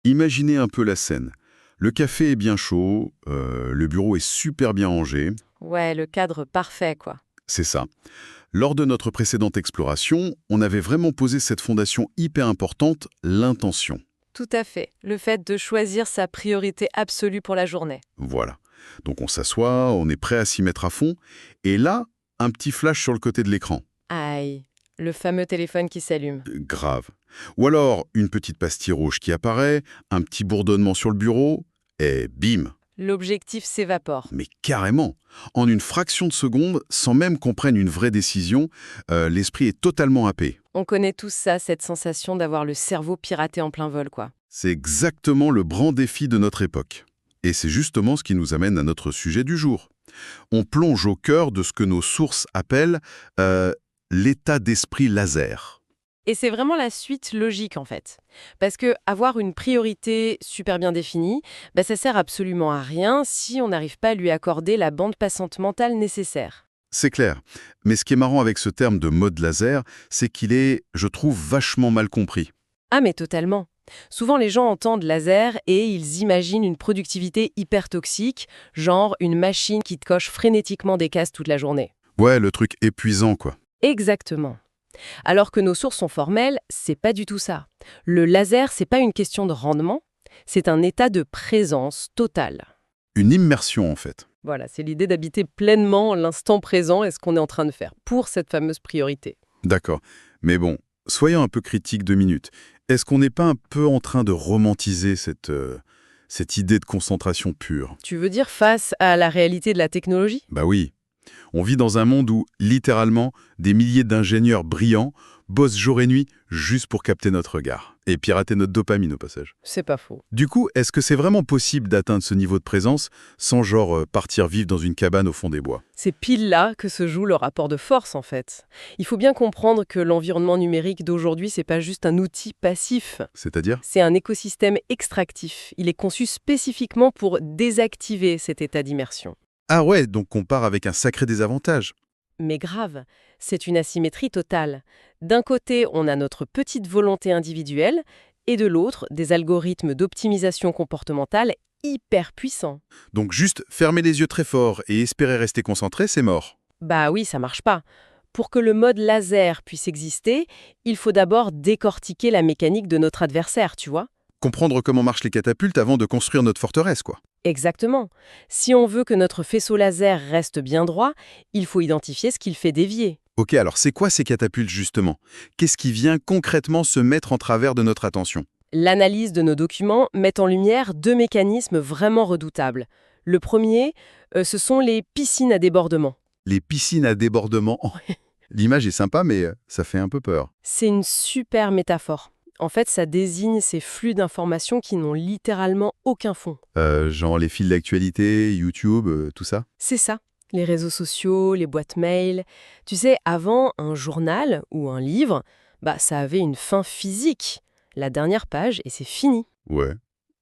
Imaginez un peu la scène. Le café est bien chaud, le bureau est super bien rangé. Ouais, le cadre parfait, quoi. C'est ça. Lors de notre précédente exploration, on avait vraiment posé cette fondation hyper importante, l'intention. Tout à fait. Le fait de choisir sa priorité absolue pour la journée. Voilà. Donc on s'assoit, on est prêt à s'y mettre à fond, et là, un petit flash sur le côté de l'écran. Aïe, le fameux téléphone qui s'allume. Grave. Ou alors, une petite pastille rouge qui apparaît, un petit bourdonnement sur le bureau, et bim. L'objectif s'évapore. Mais carrément. En une fraction de seconde, sans même qu'on prenne une vraie décision, l'esprit est totalement happé. On connaît tous ça, cette sensation d'avoir le cerveau piraté en plein vol, quoi. C'est exactement le grand défi de notre époque. Et c'est justement ce qui nous amène à notre sujet du jour. On plonge au cœur de ce que nos sources appellent l'état d'esprit laser. Et c'est vraiment la suite logique, en fait. Parce que avoir une priorité super bien définie, ça sert absolument à rien si on n'arrive pas à lui accorder la bande passante mentale nécessaire. C'est clair. Mais ce qui est marrant avec ce terme de mode laser, c'est qu'il est, je trouve, vachement mal compris. Ah mais totalement. Souvent les gens entendent laser et ils imaginent une productivité hyper toxique, genre une machine qui te coche frénétiquement des cases toute la journée. Ouais, le truc épuisant, quoi. Exactement. Alors que nos sources sont formelles, c'est pas du tout ça. Le laser, c'est pas une question de rendement, c'est un état de présence totale. Une immersion, en fait. Voilà, c'est l'idée d'habiter pleinement l'instant présent et ce qu'on est en train de faire pour cette fameuse priorité. D'accord. Mais bon, soyons un peu critiques 2 minutes. Est-ce qu'on n'est pas un peu en train de romantiser cette idée de concentration pure? Tu veux dire face à la réalité de la technologie? Bah oui. On vit dans un monde où, littéralement, des milliers d'ingénieurs brillants bossent jour et nuit juste pour capter notre regard et pirater notre dopamine au passage. C'est pas faux. Du coup, est-ce que c'est vraiment possible d'atteindre ce niveau de présence sans partir vivre dans une cabane au fond des bois? C'est pile là que se joue le rapport de force, en fait. Il faut bien comprendre que l'environnement numérique d'aujourd'hui, c'est pas juste un outil passif. C'est-à-dire? C'est un écosystème extractif. Il est conçu spécifiquement pour désactiver cet état d'immersion. Ah ouais, donc on part avec un sacré désavantage. Mais grave, c'est une asymétrie totale. D'un côté, on a notre petite volonté individuelle, et de l'autre, des algorithmes d'optimisation comportementale hyper puissants. Donc juste fermer les yeux très fort et espérer rester concentré, c'est mort. Bah oui, ça marche pas. Pour que le mode laser puisse exister, il faut d'abord décortiquer la mécanique de notre adversaire, tu vois? Comprendre comment marchent les catapultes avant de construire notre forteresse, quoi. Exactement. Si on veut que notre faisceau laser reste bien droit, il faut identifier ce qu'il fait dévier. Ok, alors c'est quoi ces catapultes justement? Qu'est-ce qui vient concrètement se mettre en travers de notre attention? L'analyse de nos documents met en lumière deux mécanismes vraiment redoutables. Le premier, ce sont les piscines à débordement. Les piscines à débordement. L'image est sympa, mais ça fait un peu peur. C'est une super métaphore. En fait, ça désigne ces flux d'informations qui n'ont littéralement aucun fond. Genre les fils d'actualité, YouTube, tout ça? C'est ça. Les réseaux sociaux, les boîtes mail. Tu sais, avant, un journal ou un livre, ça avait une fin physique. La dernière page, et c'est fini. Ouais.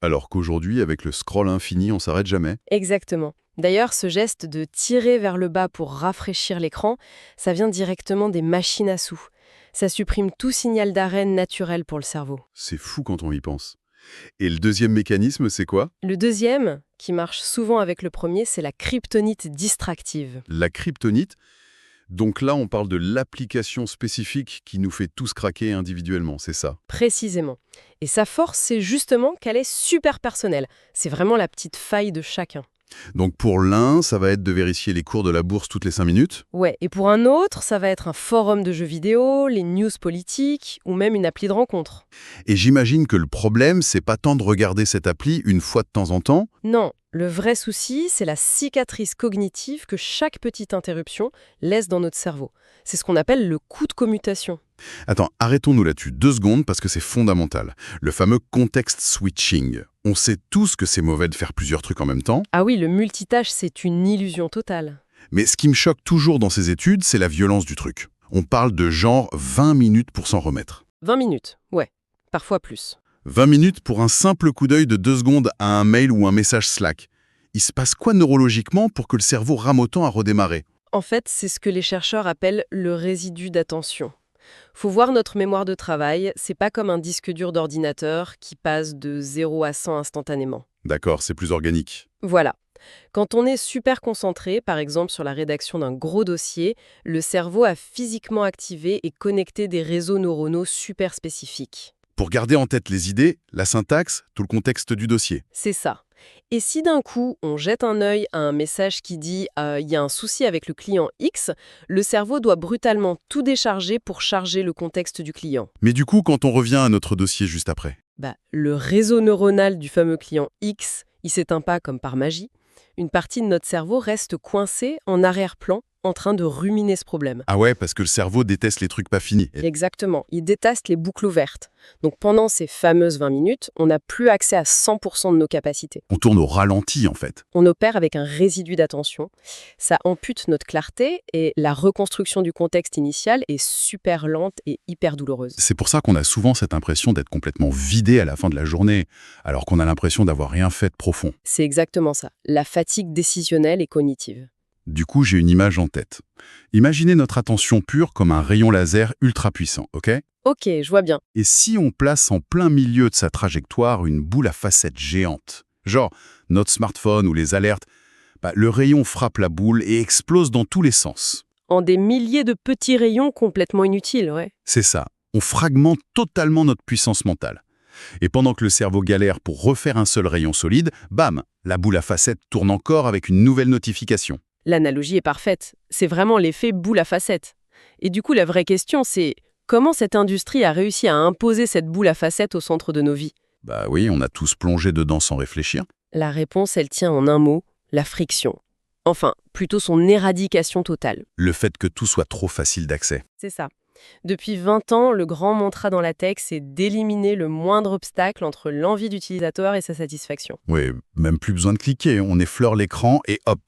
Alors qu'aujourd'hui, avec le scroll infini, on s'arrête jamais. Exactement. D'ailleurs, ce geste de tirer vers le bas pour rafraîchir l'écran, ça vient directement des machines à sous. Ça supprime tout signal d'arrêt naturel pour le cerveau. C'est fou quand on y pense. Et le deuxième mécanisme, c'est quoi? Le deuxième, qui marche souvent avec le premier, c'est la kryptonite distractive. La kryptonite. Donc là, on parle de l'application spécifique qui nous fait tous craquer individuellement, c'est ça? Précisément. Et sa force, c'est justement qu'elle est super personnelle. C'est vraiment la petite faille de chacun. Donc pour l'un, ça va être de vérifier les cours de la bourse toutes les 5 minutes. Ouais, et pour un autre, ça va être un forum de jeux vidéo, les news politiques, ou même une appli de rencontre. Et j'imagine que le problème, c'est pas tant de regarder cette appli une fois de temps en temps. Non, le vrai souci, c'est la cicatrice cognitive que chaque petite interruption laisse dans notre cerveau. C'est ce qu'on appelle le coût de commutation. Attends, arrêtons-nous là-dessus 2 secondes parce que c'est fondamental. Le fameux context switching. On sait tous que c'est mauvais de faire plusieurs trucs en même temps. Ah oui, le multitâche, c'est une illusion totale. Mais ce qui me choque toujours dans ces études, c'est la violence du truc. On parle de genre 20 minutes pour s'en remettre. 20 minutes, ouais, parfois plus. 20 minutes pour un simple coup d'œil de 2 secondes à un mail ou un message Slack. Il se passe quoi neurologiquement pour que le cerveau rame autant à redémarrer? En fait, c'est ce que les chercheurs appellent le résidu d'attention. Faut voir notre mémoire de travail, c'est pas comme un disque dur d'ordinateur qui passe de 0 à 100 instantanément. D'accord, c'est plus organique. Voilà. Quand on est super concentré, par exemple sur la rédaction d'un gros dossier, le cerveau a physiquement activé et connecté des réseaux neuronaux super spécifiques. Pour garder en tête les idées, la syntaxe, tout le contexte du dossier. C'est ça. Et si d'un coup, on jette un œil à un message qui dit il y a un souci avec le client X, le cerveau doit brutalement tout décharger pour charger le contexte du client. Mais du coup, quand on revient à notre dossier juste après, Le réseau neuronal du fameux client X, il s'éteint pas comme par magie. Une partie de notre cerveau reste coincée en arrière-plan, en train de ruminer ce problème. ah ouais, parce que le cerveau déteste les trucs pas finis. Exactement, il déteste les boucles ouvertes. Donc pendant ces fameuses 20 minutes, on n'a plus accès à 100% de nos capacités. On tourne au ralenti, en fait. On opère avec un résidu d'attention. Ça ampute notre clarté et la reconstruction du contexte initial est super lente et hyper douloureuse. C'est pour ça qu'on a souvent cette impression d'être complètement vidé à la fin de la journée, alors qu'on a l'impression d'avoir rien fait de profond. C'est exactement ça, la fatigue décisionnelle et cognitive. Du coup, j'ai une image en tête. Imaginez notre attention pure comme un rayon laser ultra puissant, ok? Ok, je vois bien. Et si on place en plein milieu de sa trajectoire une boule à facettes géante, genre notre smartphone ou les alertes, le rayon frappe la boule et explose dans tous les sens. En des milliers de petits rayons complètement inutiles, ouais. C'est ça, on fragmente totalement notre puissance mentale. Et pendant que le cerveau galère pour refaire un seul rayon solide, bam, la boule à facettes tourne encore avec une nouvelle notification. L'analogie est parfaite. C'est vraiment l'effet boule à facettes. Et du coup, la vraie question, c'est comment cette industrie a réussi à imposer cette boule à facettes au centre de nos vies? Bah oui, on a tous plongé dedans sans réfléchir. La réponse, elle tient en un mot, la friction. Enfin, plutôt son éradication totale. Le fait que tout soit trop facile d'accès. C'est ça. Depuis 20 ans, le grand mantra dans la tech, c'est d'éliminer le moindre obstacle entre l'envie d'utilisateur et sa satisfaction. Oui, même plus besoin de cliquer, on effleure l'écran et hop.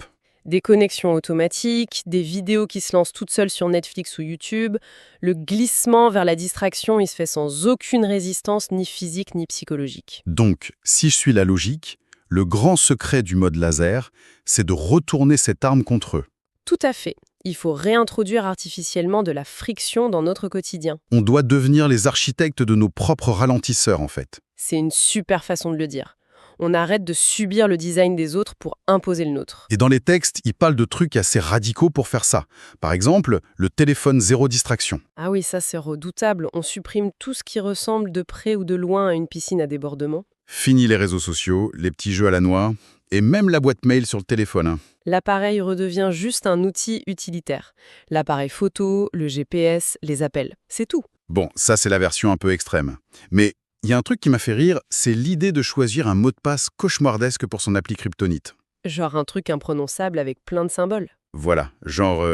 Des connexions automatiques, des vidéos qui se lancent toutes seules sur Netflix ou YouTube. Le glissement vers la distraction, il se fait sans aucune résistance, ni physique ni psychologique. Donc, si je suis la logique, le grand secret du mode laser, c'est de retourner cette arme contre eux. Tout à fait. Il faut réintroduire artificiellement de la friction dans notre quotidien. On doit devenir les architectes de nos propres ralentisseurs, en fait. C'est une super façon de le dire. On arrête de subir le design des autres pour imposer le nôtre. Et dans les textes, ils parlent de trucs assez radicaux pour faire ça. Par exemple, le téléphone zéro distraction. Ah oui, ça c'est redoutable. On supprime tout ce qui ressemble de près ou de loin à une piscine à débordement. Fini les réseaux sociaux, les petits jeux à la noix, et même la boîte mail sur le téléphone. L'appareil redevient juste un outil utilitaire. L'appareil photo, le GPS, les appels, c'est tout. Bon, ça c'est la version un peu extrême. Mais il y a un truc qui m'a fait rire, c'est l'idée de choisir un mot de passe cauchemardesque pour son appli kryptonite. Genre un truc imprononçable avec plein de symboles. Voilà, genre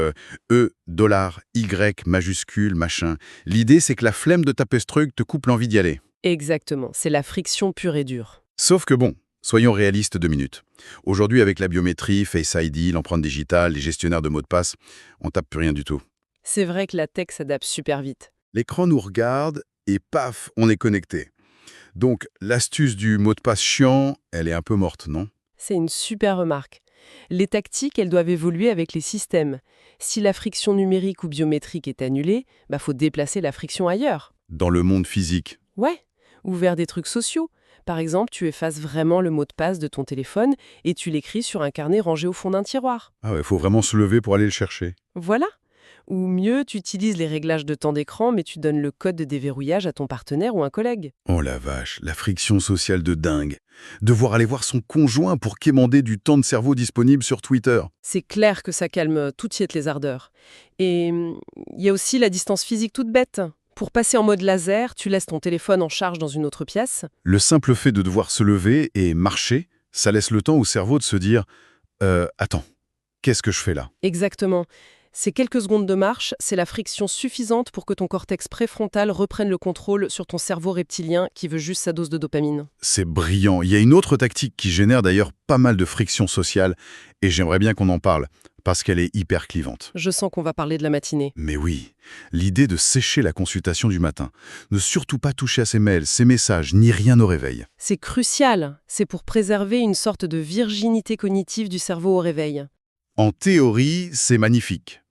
E, dollar, Y, majuscule, machin. L'idée c'est que la flemme de taper ce truc te coupe l'envie d'y aller. Exactement, c'est la friction pure et dure. Sauf que bon, soyons réalistes 2 minutes. Aujourd'hui, avec la biométrie, Face ID, l'empreinte digitale, les gestionnaires de mots de passe, on tape plus rien du tout. C'est vrai que la tech s'adapte super vite. L'écran nous regarde et paf, on est connecté. Donc, l'astuce du mot de passe chiant, elle est un peu morte, non? C'est une super remarque. Les tactiques, elles doivent évoluer avec les systèmes. Si la friction numérique ou biométrique est annulée, faut déplacer la friction ailleurs. Dans le monde physique. Ouais, ou vers des trucs sociaux. Par exemple, tu effaces vraiment le mot de passe de ton téléphone et tu l'écris sur un carnet rangé au fond d'un tiroir. Ah ouais, faut vraiment se lever pour aller le chercher. Voilà. Ou mieux, tu utilises les réglages de temps d'écran, mais tu donnes le code de déverrouillage à ton partenaire ou un collègue. Oh la vache, la friction sociale de dingue. Devoir aller voir son conjoint pour quémander du temps de cerveau disponible sur Twitter. C'est clair que ça calme tout de suite les ardeurs. Et il y a aussi la distance physique toute bête. Pour passer en mode laser, tu laisses ton téléphone en charge dans une autre pièce. Le simple fait de devoir se lever et marcher, ça laisse le temps au cerveau de se dire « Attends, qu'est-ce que je fais là ?» Exactement. Ces quelques secondes de marche, c'est la friction suffisante pour que ton cortex préfrontal reprenne le contrôle sur ton cerveau reptilien qui veut juste sa dose de dopamine. C'est brillant. Il y a une autre tactique qui génère d'ailleurs pas mal de friction sociale, et j'aimerais bien qu'on en parle, parce qu'elle est hyper clivante. Je sens qu'on va parler de la matinée. Mais oui, l'idée de sécher la consultation du matin, ne surtout pas toucher à ses mails, ses messages, ni rien au réveil. C'est crucial. C'est pour préserver une sorte de virginité cognitive du cerveau au réveil. En théorie, c'est magnifique.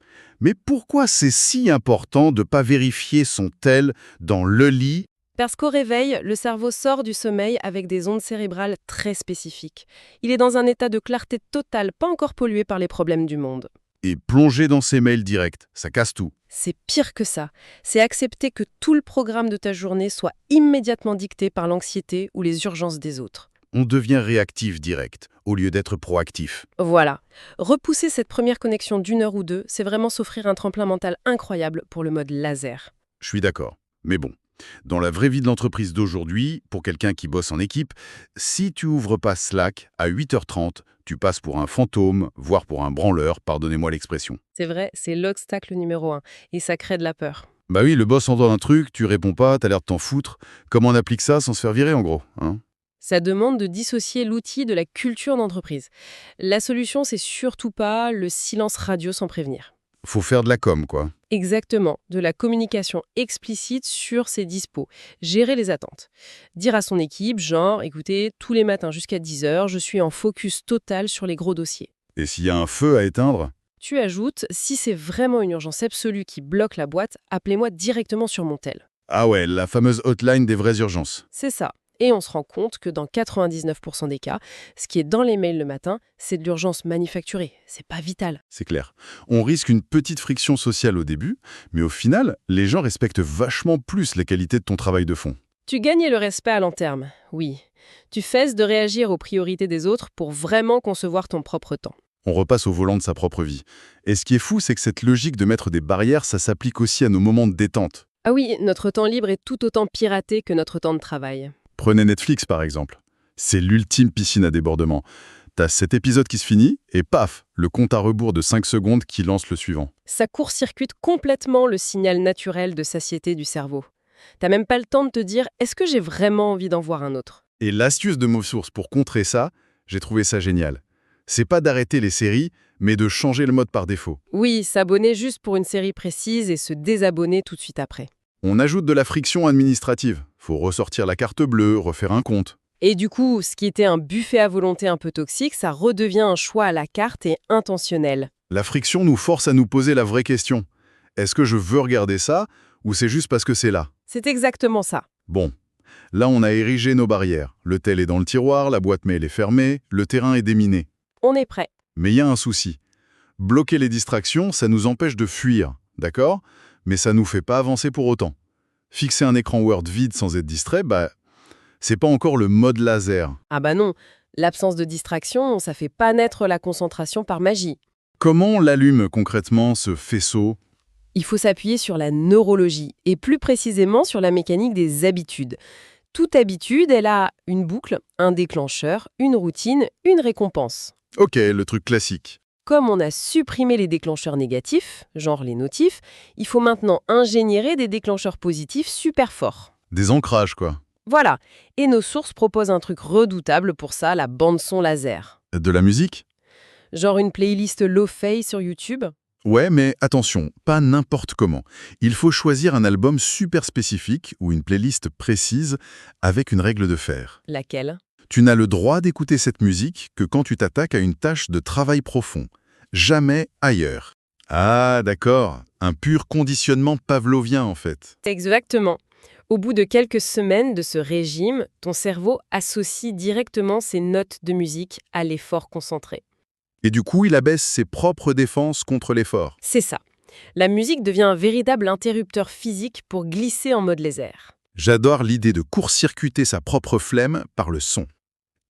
Mais pourquoi c'est si important de ne pas vérifier son tel dans le lit? Parce qu'au réveil, le cerveau sort du sommeil avec des ondes cérébrales très spécifiques. Il est dans un état de clarté totale, pas encore pollué par les problèmes du monde. Et plonger dans ses mails directs, ça casse tout. C'est pire que ça. C'est accepter que tout le programme de ta journée soit immédiatement dicté par l'anxiété ou les urgences des autres. On devient réactif direct, au lieu d'être proactif. Voilà. Repousser cette première connexion d'1 heure ou deux, c'est vraiment s'offrir un tremplin mental incroyable pour le mode laser. Je suis d'accord. Mais bon, dans la vraie vie de l'entreprise d'aujourd'hui, pour quelqu'un qui bosse en équipe, si tu ouvres pas Slack à 8h30, tu passes pour un fantôme, voire pour un branleur, pardonnez-moi l'expression. C'est vrai, c'est l'obstacle numéro 1, et ça crée de la peur. Bah oui, le boss entend un truc, tu réponds pas, t'as l'air de t'en foutre. Comment on applique ça sans se faire virer en gros, hein? Ça demande de dissocier l'outil de la culture d'entreprise. La solution, c'est surtout pas le silence radio sans prévenir. Faut faire de la com, quoi. Exactement, de la communication explicite sur ses dispos, gérer les attentes. Dire à son équipe, genre, écoutez, tous les matins jusqu'à 10h, je suis en focus total sur les gros dossiers. Et s'il y a un feu à éteindre? Tu ajoutes, si c'est vraiment une urgence absolue qui bloque la boîte, appelez-moi directement sur mon tel. Ah ouais, la fameuse hotline des vraies urgences. C'est ça. Et on se rend compte que dans 99% des cas, ce qui est dans les mails le matin, c'est de l'urgence manufacturée. C'est pas vital. C'est clair. On risque une petite friction sociale au début, mais au final, les gens respectent vachement plus la qualité de ton travail de fond. Tu gagnes le respect à long terme, oui. Tu fesses de réagir aux priorités des autres pour vraiment concevoir ton propre temps. On repasse au volant de sa propre vie. Et ce qui est fou, c'est que cette logique de mettre des barrières, ça s'applique aussi à nos moments de détente. Ah oui, notre temps libre est tout autant piraté que notre temps de travail. Prenez Netflix par exemple. C'est l'ultime piscine à débordement. T'as cet épisode qui se finit, et paf, le compte à rebours de 5 secondes qui lance le suivant. Ça court-circuite complètement le signal naturel de satiété du cerveau. T'as même pas le temps de te dire « est-ce que j'ai vraiment envie d'en voir un autre ?» Et l'astuce de MoveSource pour contrer ça, j'ai trouvé ça génial. C'est pas d'arrêter les séries, mais de changer le mode par défaut. Oui, s'abonner juste pour une série précise et se désabonner tout de suite après. On ajoute de la friction administrative. Faut ressortir la carte bleue, refaire un compte. Et du coup, ce qui était un buffet à volonté un peu toxique, ça redevient un choix à la carte et intentionnel. La friction nous force à nous poser la vraie question. Est-ce que je veux regarder ça, ou c'est juste parce que c'est là? C'est exactement ça. Bon, là on a érigé nos barrières. Le tel est dans le tiroir, la boîte mail est fermée, le terrain est déminé. On est prêt. Mais il y a un souci. Bloquer les distractions, ça nous empêche de fuir, d'accord? Mais ça nous fait pas avancer pour autant. Fixer un écran Word vide sans être distrait, c'est pas encore le mode laser. Ah bah non, l'absence de distraction, ça fait pas naître la concentration par magie. Comment on l'allume concrètement, ce faisceau? Il faut s'appuyer sur la neurologie, et plus précisément sur la mécanique des habitudes. Toute habitude, elle a une boucle, un déclencheur, une routine, une récompense. Ok, le truc classique. Comme on a supprimé les déclencheurs négatifs, genre les notifs, il faut maintenant ingénierer des déclencheurs positifs super forts. Des ancrages, quoi. Voilà, et nos sources proposent un truc redoutable pour ça, la bande-son laser. De la musique? Genre une playlist lo-fi sur YouTube. Ouais, mais attention, pas n'importe comment. Il faut choisir un album super spécifique ou une playlist précise avec une règle de fer. Laquelle? Tu n'as le droit d'écouter cette musique que quand tu t'attaques à une tâche de travail profond. Jamais ailleurs. Ah, d'accord. Un pur conditionnement pavlovien, en fait. Exactement. Au bout de quelques semaines de ce régime, ton cerveau associe directement ses notes de musique à l'effort concentré. Et du coup, il abaisse ses propres défenses contre l'effort. C'est ça. La musique devient un véritable interrupteur physique pour glisser en mode laser. J'adore l'idée de court-circuiter sa propre flemme par le son.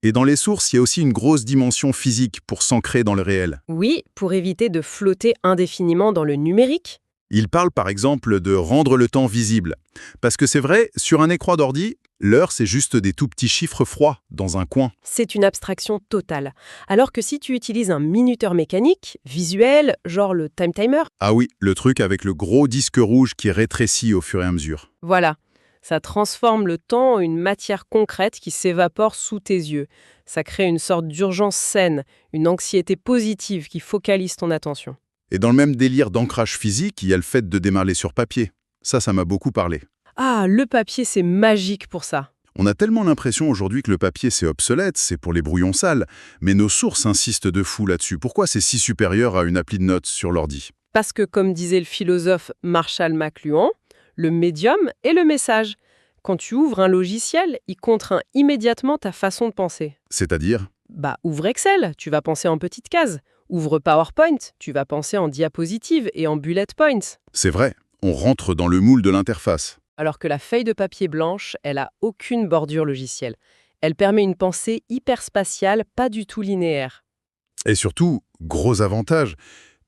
Et dans les sources, il y a aussi une grosse dimension physique pour s'ancrer dans le réel. Oui, pour éviter de flotter indéfiniment dans le numérique. Il parle par exemple de rendre le temps visible. Parce que c'est vrai, sur un écran d'ordi, l'heure c'est juste des tout petits chiffres froids dans un coin. C'est une abstraction totale. Alors que si tu utilises un minuteur mécanique, visuel, genre le time timer, Ah oui, le truc avec le gros disque rouge qui rétrécit au fur et à mesure. voilà. Ça transforme le temps en une matière concrète qui s'évapore sous tes yeux. Ça crée une sorte d'urgence saine, une anxiété positive qui focalise ton attention. Et dans le même délire d'ancrage physique, il y a le fait de démarrer sur papier. Ça m'a beaucoup parlé. Ah, le papier, c'est magique pour ça. On a tellement l'impression aujourd'hui que le papier c'est obsolète, c'est pour les brouillons sales, mais nos sources insistent de fou là-dessus. Pourquoi c'est si supérieur à une appli de notes sur l'ordi? Parce que, comme disait le philosophe Marshall McLuhan, le médium est le message. Quand tu ouvres un logiciel, il contraint immédiatement ta façon de penser. C'est-à-dire? Ouvre Excel, tu vas penser en petites cases. Ouvre PowerPoint, tu vas penser en diapositives et en bullet points. C'est vrai, on rentre dans le moule de l'interface. Alors que la feuille de papier blanche, elle a aucune bordure logicielle. Elle permet une pensée hyperspatiale, pas du tout linéaire. Et surtout, gros avantage,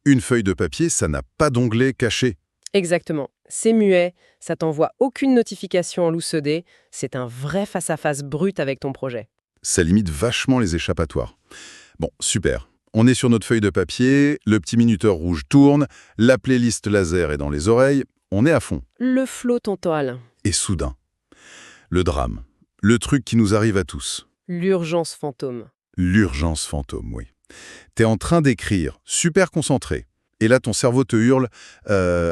une feuille de papier, ça n'a pas d'onglet caché. Exactement. C'est muet, ça t'envoie aucune notification en loose ED, c'est un vrai face-à-face brut avec ton projet. Ça limite vachement les échappatoires. Bon, super. On est sur notre feuille de papier, le petit minuteur rouge tourne, la playlist laser est dans les oreilles, on est à fond. Le flot total. Et soudain, le drame. Le truc qui nous arrive à tous. L'urgence fantôme. L'urgence fantôme, oui. T'es en train d'écrire, super concentré. Et là, ton cerveau te hurle «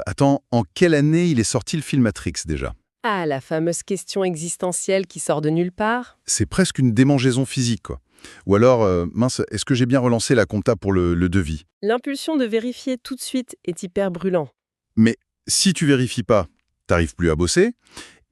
Attends, en quelle année il est sorti le film Matrix déjà ?» Ah, la fameuse question existentielle qui sort de nulle part. C'est presque une démangeaison physique, quoi. Ou alors, mince, est-ce que j'ai bien relancé la compta pour le devis? L'impulsion de vérifier tout de suite est hyper brûlant. Mais si tu vérifies pas, t'arrives plus à bosser.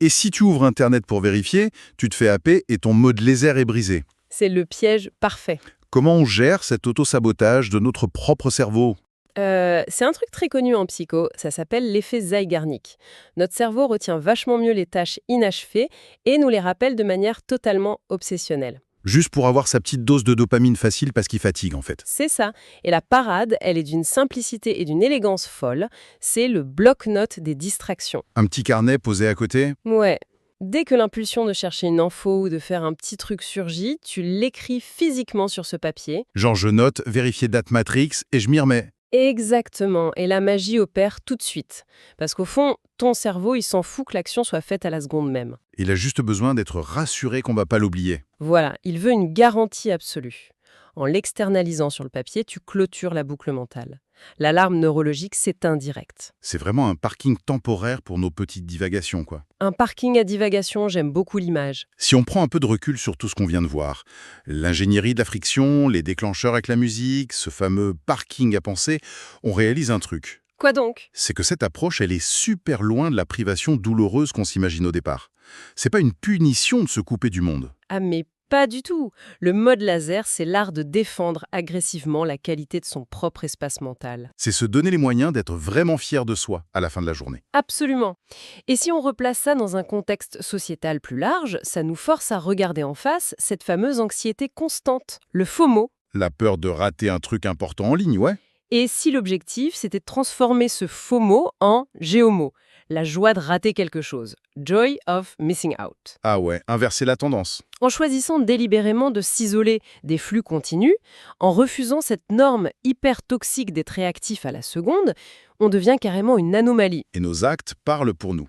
Et si tu ouvres Internet pour vérifier, tu te fais happer et ton mode laser est brisé. C'est le piège parfait. Comment on gère cet auto-sabotage de notre propre cerveau? C'est un truc très connu en psycho, ça s'appelle l'effet Zeigarnik. Notre cerveau retient vachement mieux les tâches inachevées et nous les rappelle de manière totalement obsessionnelle. Juste pour avoir sa petite dose de dopamine facile parce qu'il fatigue, en fait. C'est ça. Et la parade, elle est d'une simplicité et d'une élégance folle. C'est le bloc-notes des distractions. Un petit carnet posé à côté? Ouais. Dès que l'impulsion de chercher une info ou de faire un petit truc surgit, tu l'écris physiquement sur ce papier. Genre je note, vérifier date Matrix et je m'y remets. Exactement. Et la magie opère tout de suite. Parce qu'au fond, ton cerveau, il s'en fout que l'action soit faite à la seconde même. Il a juste besoin d'être rassuré qu'on va pas l'oublier. Voilà, il veut une garantie absolue. En l'externalisant sur le papier, tu clôtures la boucle mentale. L'alarme neurologique s'éteint direct. C'est vraiment un parking temporaire pour nos petites divagations, quoi. Un parking à divagation, j'aime beaucoup l'image. Si on prend un peu de recul sur tout ce qu'on vient de voir, l'ingénierie de la friction, les déclencheurs avec la musique, ce fameux parking à penser, on réalise un truc. Quoi donc? C'est que cette approche, elle est super loin de la privation douloureuse qu'on s'imagine au départ. C'est pas une punition de se couper du monde. Ah mais pas du tout. Le mode laser, c'est l'art de défendre agressivement la qualité de son propre espace mental. C'est se donner les moyens d'être vraiment fier de soi à la fin de la journée. Absolument. Et si on replace ça dans un contexte sociétal plus large, ça nous force à regarder en face cette fameuse anxiété constante, le FOMO. La peur de rater un truc important en ligne, ouais. Et si l'objectif, c'était de transformer ce FOMO en GEOMO, la joie de rater quelque chose, Joy of Missing Out. Ah ouais, inverser la tendance. En choisissant délibérément de s'isoler des flux continus, en refusant cette norme hyper toxique d'être réactif à la seconde, on devient carrément une anomalie. Et nos actes parlent pour nous.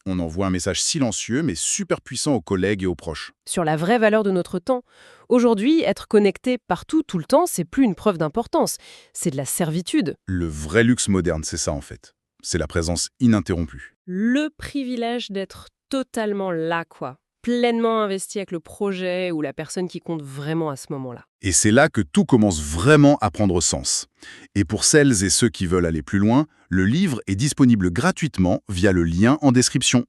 On envoie un message silencieux mais super puissant aux collègues et aux proches. Sur la vraie valeur de notre temps. Aujourd'hui, être connecté partout, tout le temps, c'est plus une preuve d'importance, c'est de la servitude. Le vrai luxe moderne, c'est ça en fait. C'est la présence ininterrompue. Le privilège d'être totalement là, quoi. Pleinement investi avec le projet ou la personne qui compte vraiment à ce moment-là. Et c'est là que tout commence vraiment à prendre sens. Et pour celles et ceux qui veulent aller plus loin, le livre est disponible gratuitement via le lien en description.